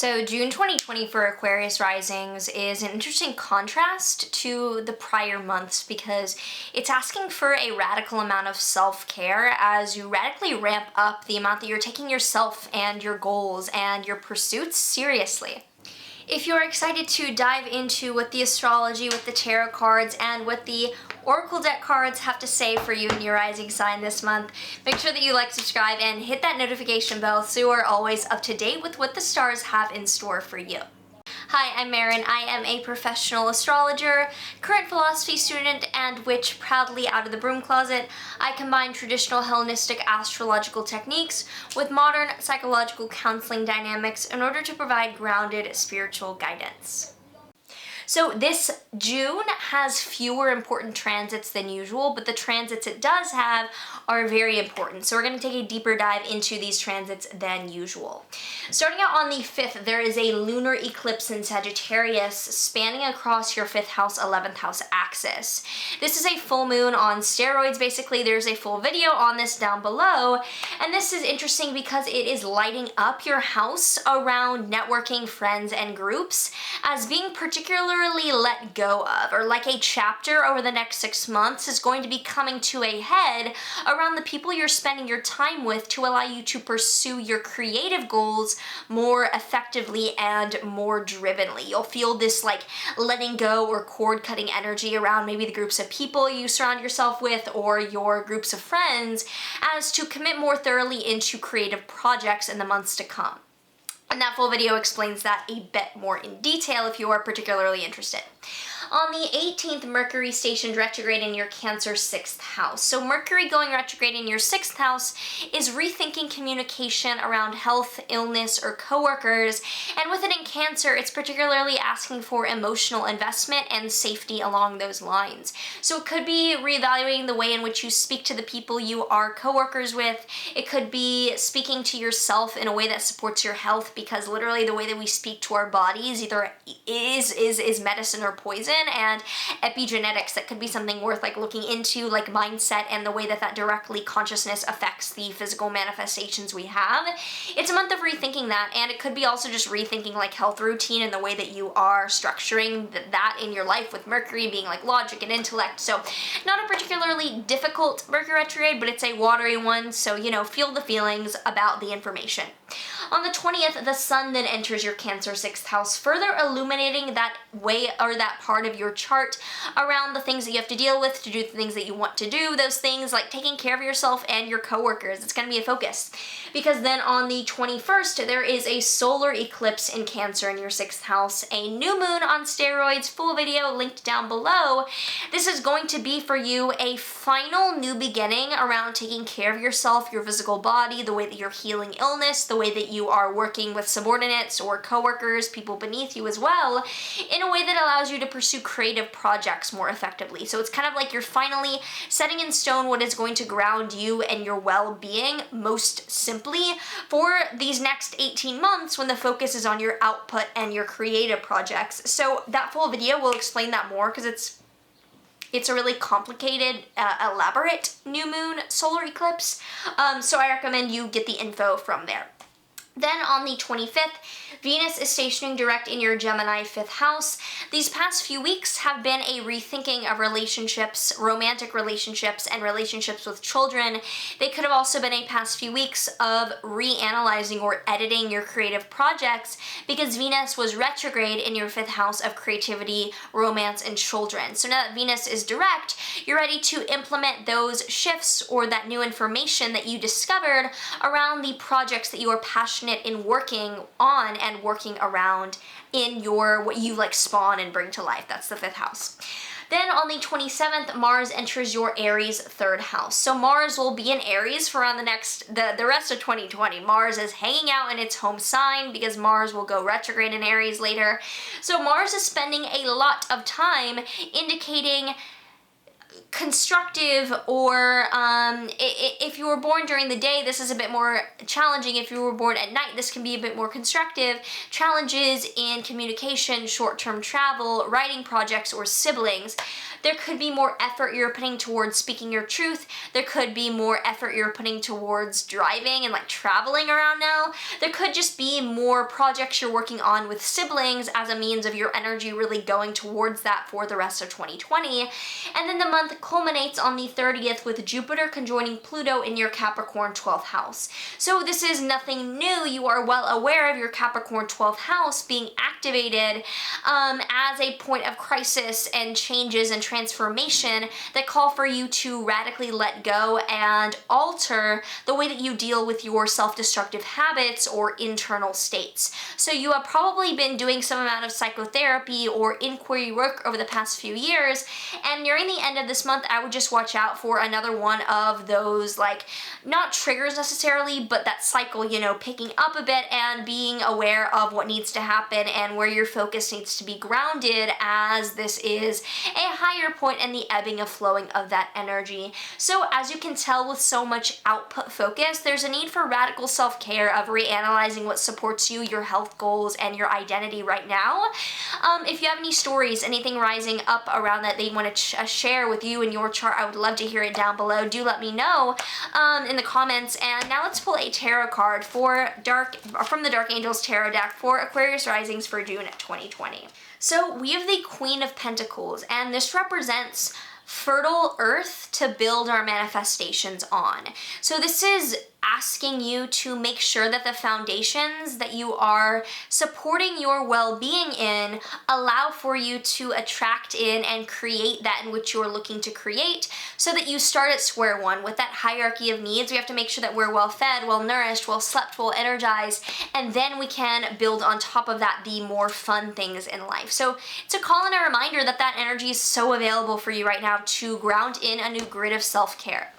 So June 2020 for Aquarius Risings is an interesting contrast to the prior months because it's asking for a radical amount of self-care as you radically ramp up the amount that you're taking yourself and your goals and your pursuits seriously. If you're excited to dive into what the astrology, what the tarot cards, and what the oracle deck cards have to say for you and your rising sign this month, make sure that you like, subscribe, and hit that notification bell so you are always up to date with what the stars have in store for you. Hi, I'm Maren. I am a professional astrologer, current philosophy student, and witch proudly out of the broom closet. I combine traditional Hellenistic astrological techniques with modern psychological counseling dynamics in order to provide grounded spiritual guidance. So this June has fewer important transits than usual, but the transits it does have are very important. So we're going to take a deeper dive into these transits than usual. Starting out on the 5th, there is a lunar eclipse in Sagittarius spanning across your 5th house, 11th house axis. This is a full moon on steroids, basically. There's a full video on this down below. And this is interesting because it is lighting up your house around networking, friends, and groups as being particularly let go of, or like a chapter over the next 6 months is going to be coming to a head around the people you're spending your time with to allow you to pursue your creative goals more effectively and more drivenly. You'll feel this like letting go or cord cutting energy around maybe the groups of people you surround yourself with or your groups of friends as to commit more thoroughly into creative projects in the months to come. And that full video explains that a bit more in detail if you are particularly interested. On the 18th, Mercury stationed retrograde in your Cancer 6th house. So Mercury going retrograde in your 6th house is rethinking communication around health, illness, or coworkers. And with it in Cancer, it's particularly asking for emotional investment and safety along those lines. So it could be reevaluating the way in which you speak to the people you are coworkers with. It could be speaking to yourself in a way that supports your health, because literally the way that we speak to our bodies either is medicine or poison. And epigenetics, that could be something worth like looking into, like mindset and the way that that directly consciousness affects the physical manifestations we have. It's a month of rethinking that, and it could be also just rethinking like health routine and the way that you are structuring that in your life, with Mercury being like logic and intellect. So not a particularly difficult Mercury retrograde, but it's a watery one, so feel the feelings about the information. On the 20th, the Sun then enters your Cancer 6th house, further illuminating that way or that part of your chart around the things that you have to deal with to do the things that you want to do, those things like taking care of yourself and your coworkers. It's going to be a focus. Because then on the 21st, there is a solar eclipse in Cancer in your 6th house, a new moon on steroids, full video linked down below. This is going to be for you a final new beginning around taking care of yourself, your physical body, the way that you're healing illness, the way that you are working with subordinates or coworkers, people beneath you as well, in a way that allows you to pursue creative projects more effectively. So it's kind of like you're finally setting in stone what is going to ground you and your well-being most simply for these next 18 months when the focus is on your output and your creative projects. So that full video will explain that more because it's a really complicated, elaborate new moon solar eclipse. So I recommend you get the info from there. Then on the 25th, Venus is stationing direct in your Gemini 5th house. These past few weeks have been a rethinking of relationships, romantic relationships, and relationships with children. They could have also been a past few weeks of reanalyzing or editing your creative projects because Venus was retrograde in your 5th house of creativity, romance, and children. So now that Venus is direct, you're ready to implement those shifts or that new information that you discovered around the projects that you are passionate in working on and working around in your what you like spawn and bring to life. That's the 5th house. Then on the 27th, Mars enters your Aries 3rd house. So Mars will be in Aries for around the rest of 2020. Mars is hanging out in its home sign because Mars will go retrograde in Aries later. So Mars is spending a lot of time indicating constructive, or if you were born during the day, this is a bit more challenging. If you were born at night, this can be a bit more constructive. Challenges in communication, short-term travel, writing projects, or siblings. There could be more effort you're putting towards speaking your truth. There could be more effort you're putting towards driving and like traveling around now. There could just be more projects you're working on with siblings as a means of your energy really going towards that for the rest of 2020. And then the month culminates on the 30th with Jupiter conjoining Pluto in your Capricorn 12th house. So this is nothing new. You are well aware of your Capricorn 12th house being activated as a point of crisis and changes and transformation that call for you to radically let go and alter the way that you deal with your self-destructive habits or internal states. So you have probably been doing some amount of psychotherapy or inquiry work over the past few years, and nearing the end of this month, I would just watch out for another one of those, like, not triggers necessarily, but that cycle, you know, picking up a bit and being aware of what needs to happen and where your focus needs to be grounded, as this is a higher point in the ebbing and flowing of that energy. So as you can tell, with so much output focus, there's a need for radical self-care of reanalyzing what supports you, your health goals, and your identity right now. If you have any stories, anything rising up around that they want to share with you in your chart, I would love to hear it down below. Do let me know in the comments. And now let's pull a tarot card from the Dark Angels Tarot deck for Aquarius Risings for June 2020. So we have the Queen of Pentacles, and this represents fertile earth to build our manifestations on. So this is asking you to make sure that the foundations that you are supporting your well-being in allow for you to attract in and create that in which you're looking to create, so that you start at square one with that hierarchy of needs. We have to make sure that we're well fed, well nourished, well slept, well energized, and then we can build on top of that the more fun things in life. So it's a call and a reminder that that energy is so available for you right now to ground in a new grid of self-care.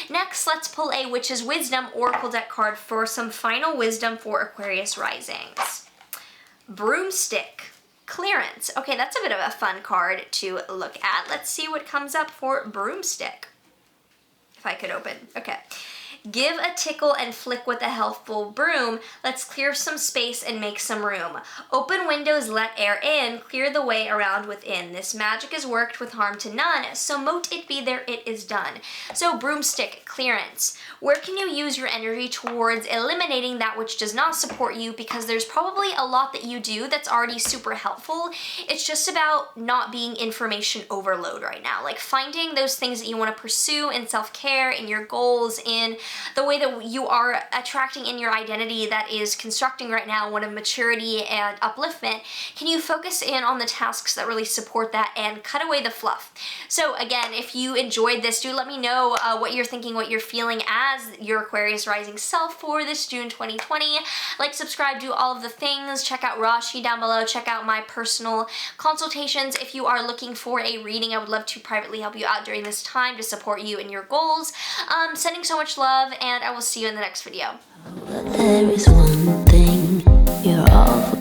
Next, let's pull a Witch's Wisdom Oracle deck card for some final wisdom for Aquarius Risings. Broomstick. Clearance. Okay, that's a bit of a fun card to look at. Let's see what comes up for Broomstick. If I could open. Okay. Give a tickle and flick with a helpful broom. Let's clear some space and make some room. Open windows, let air in. Clear the way around within. This magic is worked with harm to none, so mote it be there it is done. So broomstick, clearance. Where can you use your energy towards eliminating that which does not support you? Because there's probably a lot that you do that's already super helpful. It's just about not being information overload right now. Like finding those things that you want to pursue in self-care, in your goals, in the way that you are attracting in your identity that is constructing right now one of maturity and upliftment. Can you focus in on the tasks that really support that and cut away the fluff? So again, if you enjoyed this, do let me know what you're thinking, what you're feeling as your Aquarius rising self for this June 2020. Like, subscribe, do all of the things. Check out Rashi down below. Check out my personal consultations. If you are looking for a reading, I would love to privately help you out during this time to support you in your goals. Sending so much love, and I will see you in the next video. But there is one thing you're all